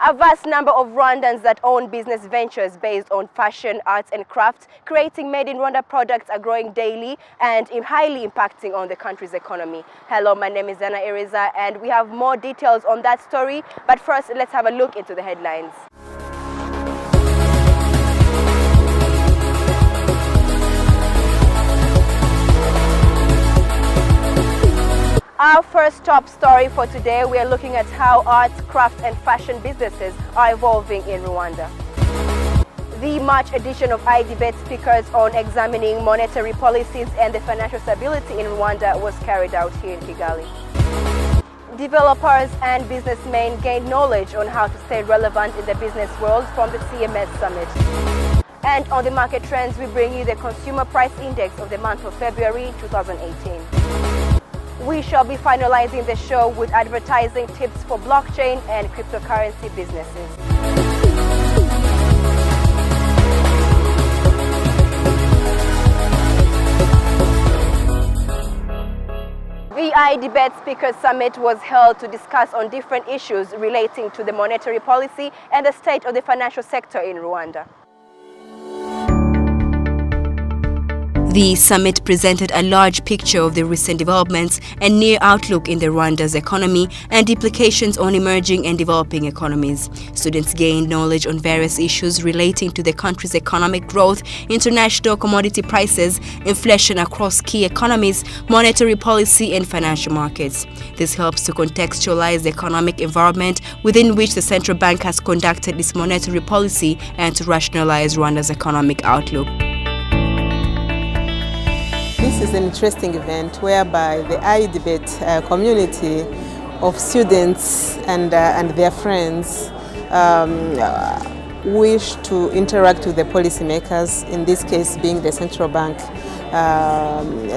A vast number of Rwandans that own business ventures based on fashion, arts and crafts, creating made in Rwanda products are growing daily and highly impacting on the country's economy. Hello, my name is Anna Iriza and we have more details on that story. But first, let's have a look into the headlines. Our first top story for today, we are looking at how arts, craft and fashion businesses are evolving in Rwanda. The March edition of iDebate Speakers on examining monetary policies and the financial stability in Rwanda was carried out here in Kigali. Developers and businessmen gained knowledge on how to stay relevant in the business world from the CMS Summit. And on the market trends, we bring you the Consumer Price Index of the month of February 2018. We shall be finalizing the show with advertising tips for blockchain and cryptocurrency businesses. The iDebate Speakers Summit was held to discuss on different issues relating to the monetary policy and the state of the financial sector in Rwanda. The summit presented a large picture of the recent developments and near outlook in the Rwanda's economy and implications on emerging and developing economies. Students gained knowledge on various issues relating to the country's economic growth, international commodity prices, inflation across key economies, monetary policy and financial markets. This helps to contextualize the economic environment within which the central bank has conducted its monetary policy and to rationalize Rwanda's economic outlook. This is an interesting event whereby the iDebate community of students and their friends wish to interact with the policymakers, in this case being the central bank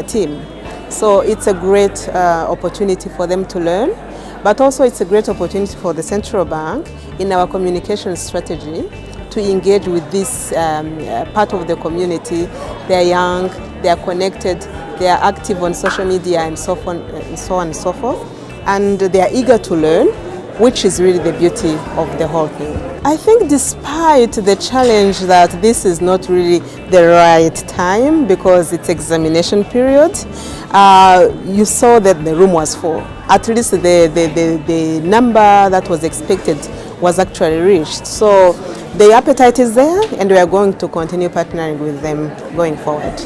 team. So it's a great opportunity for them to learn, but also it's a great opportunity for the central bank in our communication strategy to engage with this part of the community. They're young, they are connected, they are active on social media and so on and so forth, and they are eager to learn, which is really the beauty of the whole thing. I think despite the challenge that this is not really the right time because it's examination period, you saw that the room was full. At least the number that was expected was actually reached. So the appetite is there and we are going to continue partnering with them going forward.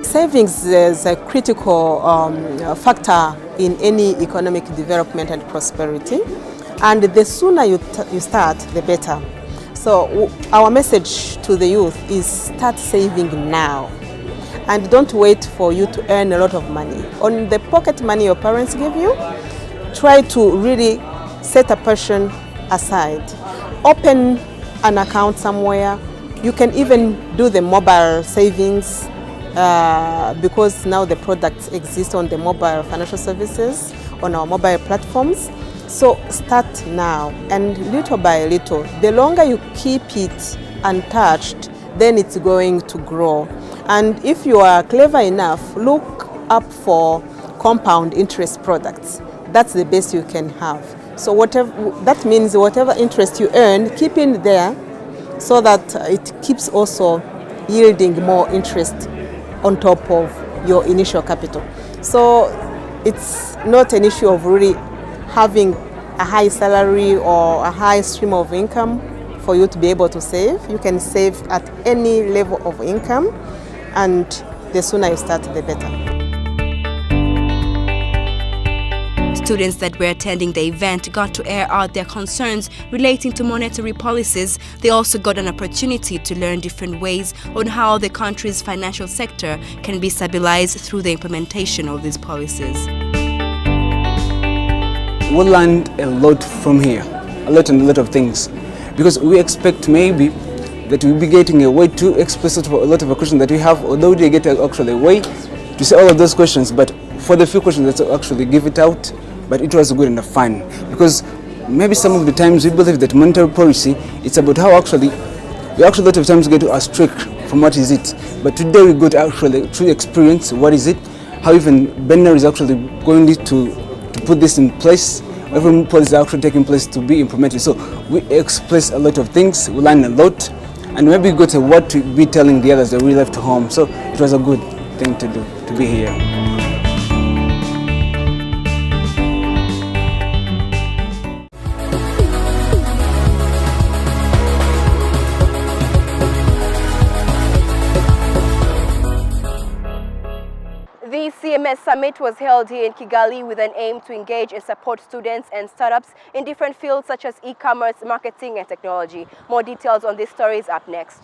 Savings is a critical factor in any economic development and prosperity, and the sooner you start, the better. So our message to the youth is start saving now, and don't wait for you to earn a lot of money. On the pocket money your parents give you, try to really set a portion aside. Open an account somewhere. You can even do the mobile savings because now the products exist on the mobile financial services, on our mobile platforms. So start now, and little by little, the longer you keep it untouched, then it's going to grow. And if you are clever enough, look up for compound interest products. That's the best you can have. So that means whatever interest you earn, keep it there so that it keeps also yielding more interest on top of your initial capital. So it's not an issue of really having a high salary or a high stream of income for you to be able to save. You can save at any level of income, and the sooner you start, the better. Students that were attending the event got to air out their concerns relating to monetary policies. They also got an opportunity to learn different ways on how the country's financial sector can be stabilized through the implementation of these policies. We learned a lot from here, a lot of things, because we expect maybe that we'll be getting a way too explicit for a lot of the questions that we have, although they get actually a way to say all of those questions, but for the few questions that actually give it out. But it was good and fun, because maybe some of the times we believe that monetary policy, it's about how we actually a lot of times get astray from what is it. But today we got actually to experience what is it, how even Benner is actually going to put this in place, every policy actually taking place to be implemented. So we express a lot of things, we learn a lot, and maybe got a word to be telling the others that we left home. So it was a good thing to do, to be here. The CMS Summit was held here in Kigali with an aim to engage and support students and startups in different fields such as e-commerce, marketing and technology. More details on this story is up next.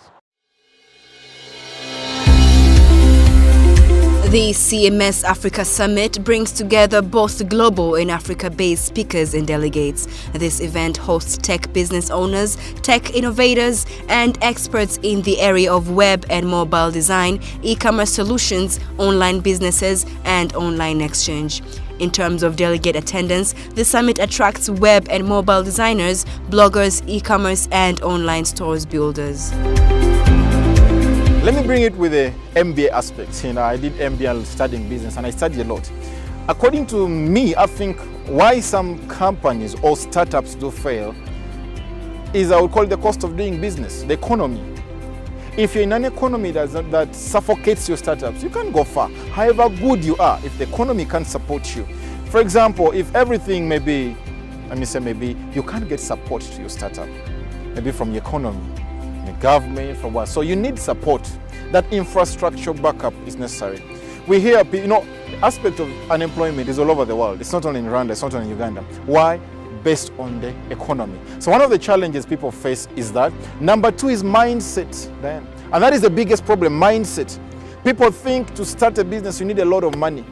The CMS Africa Summit brings together both global and Africa-based speakers and delegates. This event hosts tech business owners, tech innovators, and experts in the area of web and mobile design, e-commerce solutions, online businesses, and online exchange. In terms of delegate attendance, the summit attracts web and mobile designers, bloggers, e-commerce, and online stores builders. Let me bring it with the MBA aspects. I did MBA studying business and I studied a lot. According to me, I think why some companies or startups do fail is I would call it the cost of doing business, the economy. If you're in an economy that suffocates your startups, you can't go far. However good you are, if the economy can't support you. For example, if everything maybe you can't get support to your startup, maybe from the economy, the government, from what. So you need support. That infrastructure backup is necessary. We hear, the aspect of unemployment is all over the world. It's not only in Rwanda, it's not only in Uganda. Why? Based on the economy. So one of the challenges people face is that. Number two is mindset, then. And that is the biggest problem, mindset. People think to start a business you need a lot of money.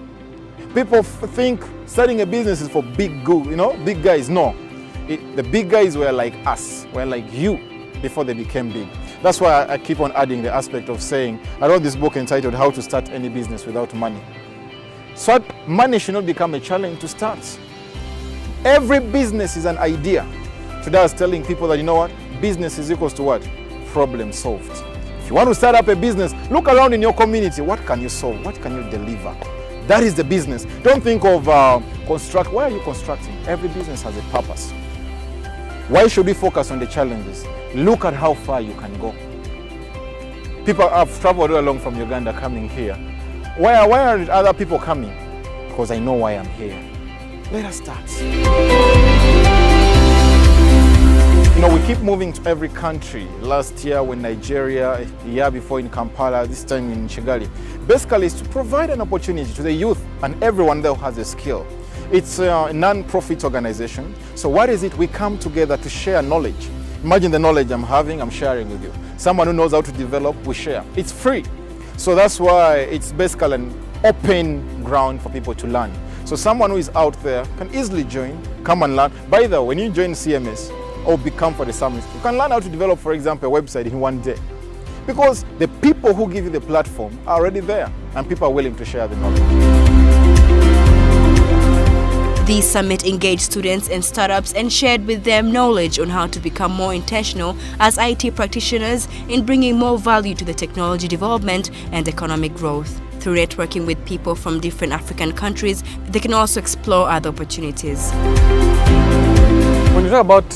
People think starting a business is for big guys. No. The big guys were like us, were like you, before they became big. That's why I keep on adding the aspect of saying, I wrote this book entitled How to Start Any Business Without Money. So money should not become a challenge to start. Every business is an idea. Today I was telling people that, you know what? Business is equals to what? Problem solved. If you want to start up a business, look around in your community. What can you solve? What can you deliver? That is the business. Don't think of construct. Why are you constructing? Every business has a purpose. Why should we focus on the challenges? Look at how far you can go. People have traveled all along from Uganda coming here. Why are other people coming? Because I know why I'm here. Let us start. We keep moving to every country. Last year in Nigeria, the year before in Kampala, this time in Kigali. Basically, it's to provide an opportunity to the youth and everyone there who has a skill. It's a non-profit organization. So what is it? We come together to share knowledge. Imagine the knowledge I'm sharing with you. Someone who knows how to develop, we share. It's free. So that's why it's basically an open ground for people to learn. So someone who is out there can easily join, come and learn. By the way, when you join CMS or become for the summit, you can learn how to develop, for example, a website in one day. Because the people who give you the platform are already there and people are willing to share the knowledge. The summit engaged students and startups and shared with them knowledge on how to become more intentional as IT practitioners in bringing more value to the technology development and economic growth. Through networking with people from different African countries, they can also explore other opportunities. When you talk about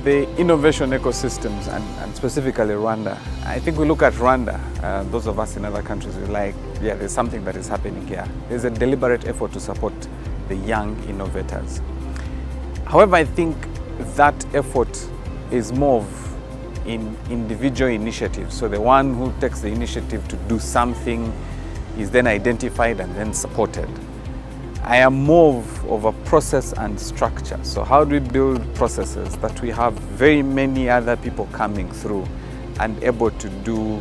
the innovation ecosystems and specifically Rwanda, I think we look at Rwanda, those of us in other countries, we're like, yeah, there's something that is happening here. There's a deliberate effort to support the young innovators. However, I think that effort is more of in individual initiatives. So the one who takes the initiative to do something is then identified and then supported. I am more of a process and structure. So how do we build processes that we have very many other people coming through and able to do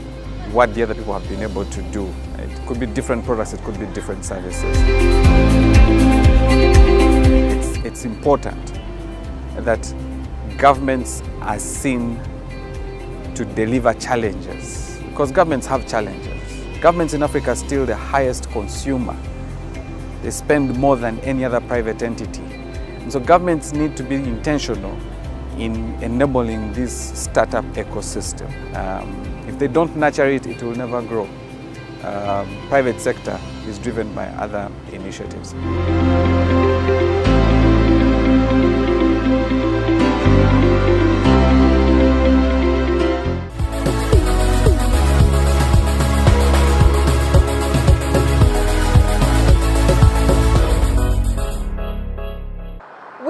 what the other people have been able to do? It could be different products, it could be different services. It's important that governments are seen to deliver challenges, because governments have challenges. Governments in Africa are still the highest consumer. They spend more than any other private entity. And so governments need to be intentional in enabling this startup ecosystem. If they don't nurture it, it will never grow. Private sector is driven by other initiatives.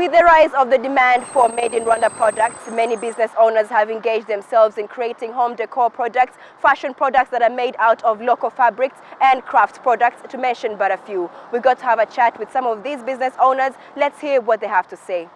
With the rise of the demand for made in Rwanda products, many business owners have engaged themselves in creating home decor products, fashion products that are made out of local fabrics, and craft products, to mention but a few. We got to have a chat with some of these business owners. Let's hear what they have to say.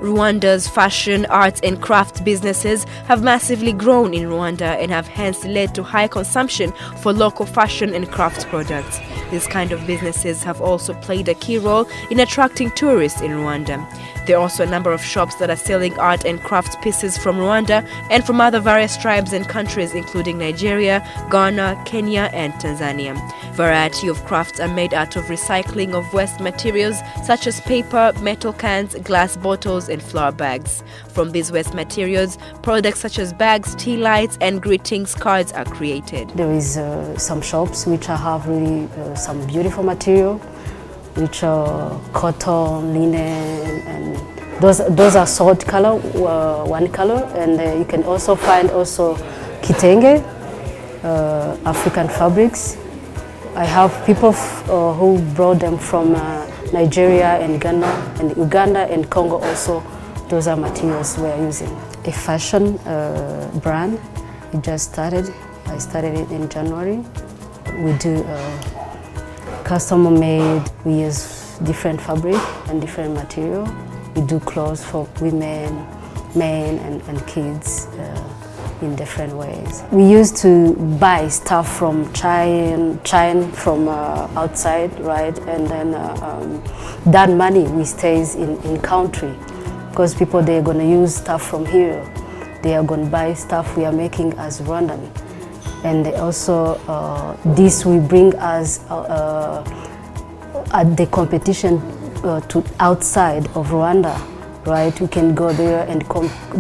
Rwanda's fashion, arts and craft businesses have massively grown in Rwanda and have hence led to high consumption for local fashion and craft products. These kind of businesses have also played a key role in attracting tourists in Rwanda. There are also a number of shops that are selling art and craft pieces from Rwanda and from other various tribes and countries including Nigeria, Ghana, Kenya and Tanzania. Variety of crafts are made out of recycling of waste materials such as paper, metal cans, glass bottles and flour bags. From these waste materials, products such as bags, tea lights and greetings cards are created. There is some shops which have really some beautiful material, which are cotton, linen, and those are salt color, one color, and you can also find also kitenge, African fabrics. I have people who brought them from Nigeria and Ghana and Uganda and Congo also. Those are materials we are using. A fashion brand, it just started. I started it in January. We do custom made, we use different fabric and different material. We do clothes for women, men and kids in different ways. We used to buy stuff from China from outside, right? And then that money we stays in country because people, they're gonna use stuff from here. They are gonna buy stuff we are making as Rwandan. And also, this will bring us at the competition to outside of Rwanda, right? We can go there and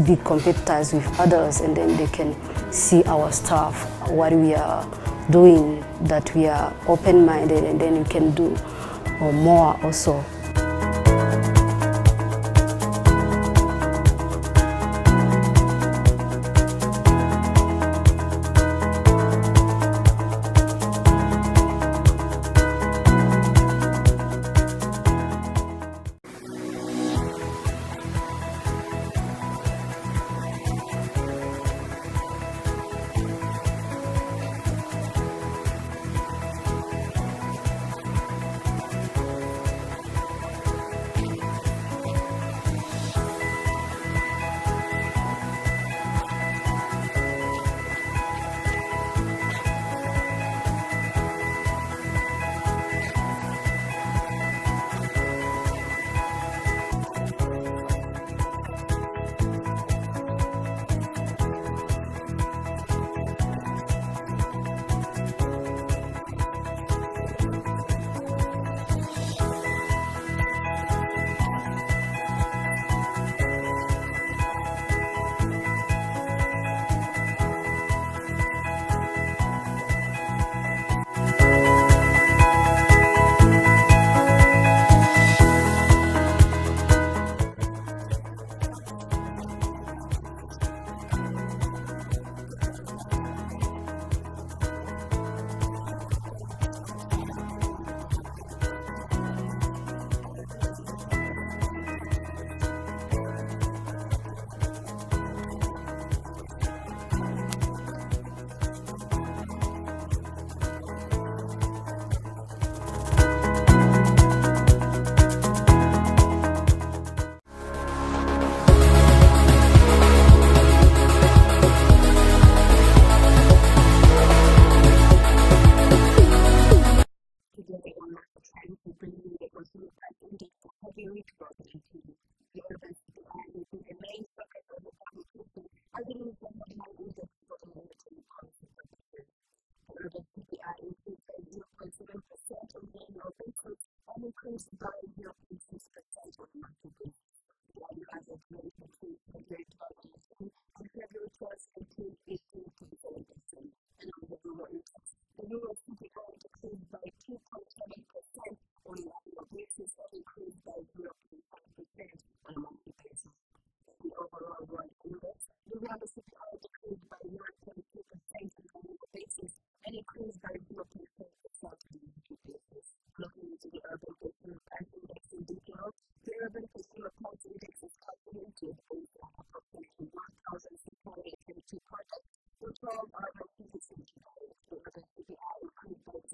be competitors with others, and then they can see our stuff, what we are doing, that we are open-minded, and then we can do more also.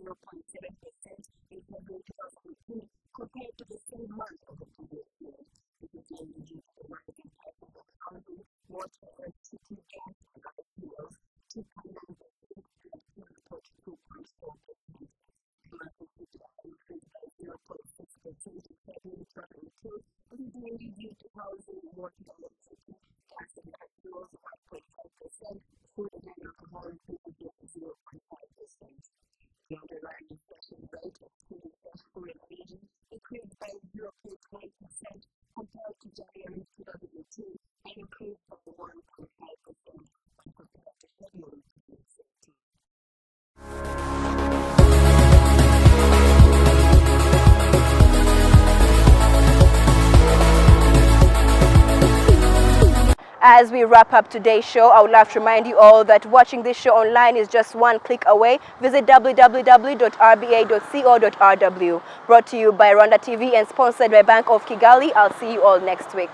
0.7% in February 2018 compared to the same month of the previous year. This is mainly due to the rising prices of housing, water, electricity, gas, and other fuels, 2.9% and 42.4%. Commercial CPI increased by 0.6% in February 2018. This is mainly due to housing, water, electricity, gas, and other fuels of 5.5%, food and alcohol increased by 0.5%. The underlying inflation rate of the foreign region increased by 0.9% compared to January 2018 and increased by 1.5% compared to February 2017. As we wrap up today's show, I would like to remind you all that watching this show online is just one click away. Visit www.rba.co.rw. Brought to you by Rwanda TV and sponsored by Bank of Kigali. I'll see you all next week.